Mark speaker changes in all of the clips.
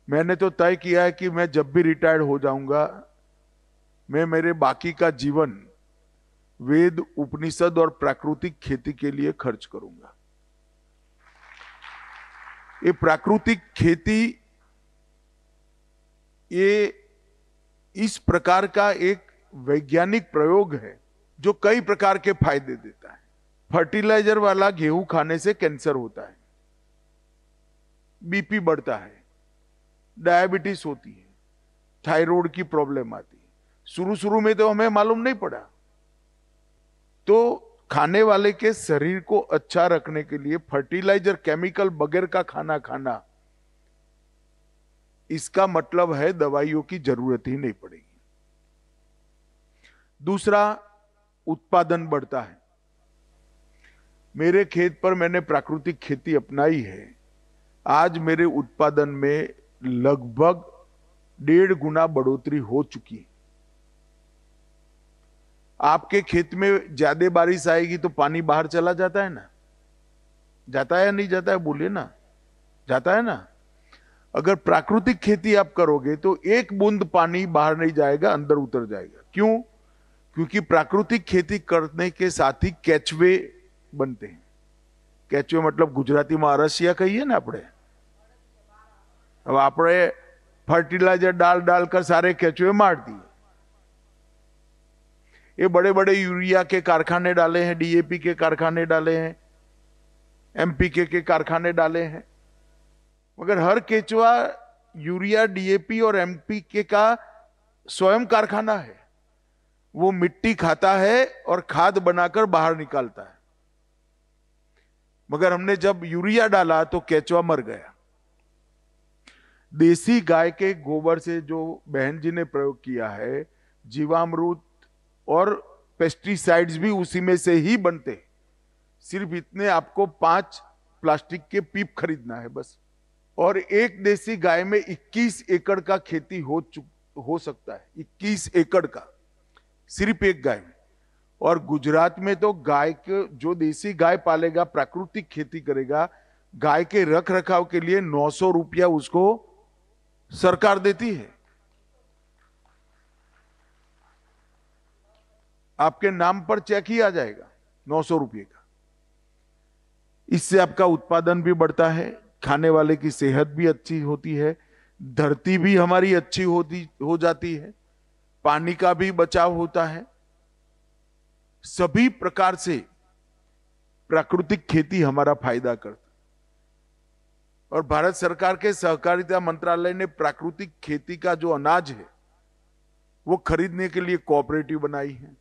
Speaker 1: मैंने तो तय किया है कि मैं जब भी रिटायर्ड हो जाऊंगा, मैं मेरे बाकी का जीवन वेद, उपनिषद और प्राकृतिक खेती के लिए खर्च करूंगा। ये प्राकृतिक खेती, ये इस प्रकार का एक वैज्ञानिक प्रयोग है जो कई प्रकार के फायदे देता है। फर्टिलाइजर वाला गेहूं खाने से कैंसर होता है, बीपी बढ़ता है, डायबिटीज होती है, थायराइड की प्रॉब्लम आती है। शुरू शुरू में तो हमें मालूम नहीं पड़ा। तो खाने वाले के शरीर को अच्छा रखने के लिए फर्टिलाइजर, केमिकल बगैर का खाना खाना, इसका मतलब है दवाइयों की जरूरत ही नहीं पड़ेगी। दूसरा, उत्पादन बढ़ता है। मेरे खेत पर मैंने प्राकृतिक खेती अपनाई है। आज मेरे उत्पादन में लगभग 1.5 गुना बढ़ोतरी हो चुकी है। आपके खेत में ज्यादा बारिश आएगी तो पानी बाहर चला जाता है ना? जाता है या नहीं जाता है? बोलिए ना। जाता है ना? अगर प्राकृतिक खेती आप करोगे तो एक बूंद पानी बाहर नहीं जाएगा, अंदर उतर जाएगा। क्यों? क्योंकि प्राकृतिक खेती करने के साथ ही केचवे बनते हैं। केचवे मतलब गुजराती में अरसिया कहिए ना આપણે। अब આપણે फर्टिलाइजर डाल डालकर सारे केचवे मार दिए। ये बड़े बड़े यूरिया के कारखाने डाले हैं, डीएपी के कारखाने डाले हैं, एमपीके के कारखाने डाले हैं, मगर हर केचवा यूरिया, डीएपी और एमपीके का स्वयं कारखाना है। वो मिट्टी खाता है और खाद बनाकर बाहर निकालता है। मगर हमने जब यूरिया डाला तो केचवा मर गया। देसी गाय के गोबर से जो बहन जी ने प्रयोग किया है, जीवामृत और पेस्टिसाइड्स भी उसी में से ही बनते। सिर्फ इतने आपको 5 प्लास्टिक के पीप खरीदना है बस। और एक देसी गाय में 21 एकड़ का खेती हो सकता है। 21 एकड़ का, सिर्फ एक गाय में। और गुजरात में तो गाय के, जो देसी गाय पालेगा, प्राकृतिक खेती करेगा, गाय के रख रखाव के लिए 900 रुपया उसको सरकार देती है। आपके नाम पर चेक ही आ जाएगा 900 रुपये का। इससे आपका उत्पादन भी बढ़ता है, खाने वाले की सेहत भी अच्छी होती है, धरती भी हमारी अच्छी हो जाती है, पानी का भी बचाव होता है। सभी प्रकार से प्राकृतिक खेती हमारा फायदा करता है। और भारत सरकार के सहकारिता मंत्रालय ने प्राकृतिक खेती का जो अनाज है वो खरीदने के लिए कोऑपरेटिव बनाई है।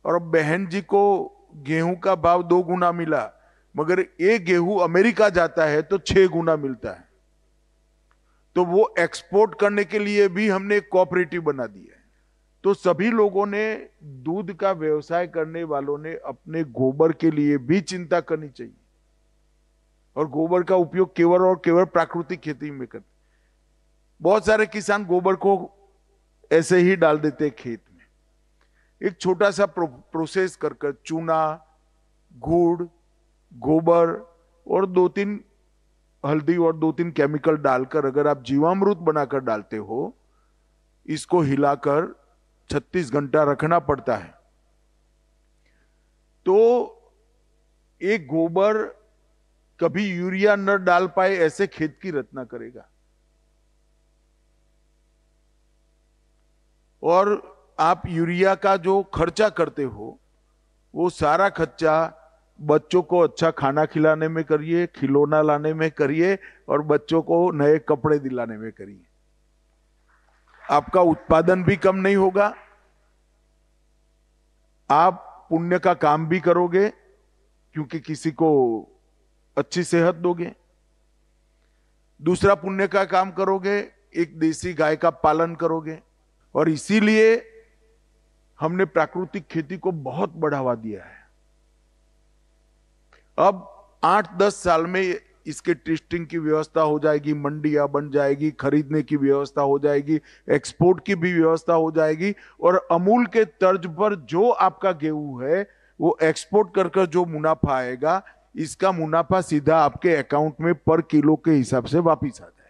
Speaker 1: और अब बहन जी को गेहूं का भाव 2 गुना मिला, मगर एक गेहूं अमेरिका जाता है तो 6 गुना मिलता है। तो वो एक्सपोर्ट करने के लिए भी हमने एक कोऑपरेटिव बना दिया है। तो सभी लोगों ने, दूध का व्यवसाय करने वालों ने अपने गोबर के लिए भी चिंता करनी चाहिए। और गोबर का उपयोग केवल और केवल प्राकृतिक खेती में करते। बहुत सारे किसान गोबर को ऐसे ही डाल देते खेत में। एक छोटा सा प्रोसेस कर चूना, गुड़, गोबर और 2-3 हल्दी और 2-3 केमिकल डालकर अगर आप जीवामृत बनाकर डालते हो, इसको हिलाकर 36 घंटा रखना पड़ता है। तो एक गोबर कभी यूरिया न डाल पाए ऐसे खेत की रचना करेगा। और आप यूरिया का जो खर्चा करते हो, वो सारा खर्चा बच्चों को अच्छा खाना खिलाने में करिए, खिलौना लाने में करिए और बच्चों को नए कपड़े दिलाने में करिए। आपका उत्पादन भी कम नहीं होगा, आप पुण्य का काम भी करोगे क्योंकि किसी को अच्छी सेहत दोगे। दूसरा पुण्य का काम करोगे, एक देसी गाय का पालन करोगे। और इसीलिए हमने प्राकृतिक खेती को बहुत बढ़ावा दिया है। अब 8-10 साल में इसके टेस्टिंग की व्यवस्था हो जाएगी, मंडियां बन जाएगी, खरीदने की व्यवस्था हो जाएगी, एक्सपोर्ट की भी व्यवस्था हो जाएगी। और अमूल के तर्ज पर जो आपका गेहूं है वो एक्सपोर्ट कर जो मुनाफा आएगा, इसका मुनाफा सीधा आपके अकाउंट में पर किलो के हिसाब से वापिस आ जाएगा।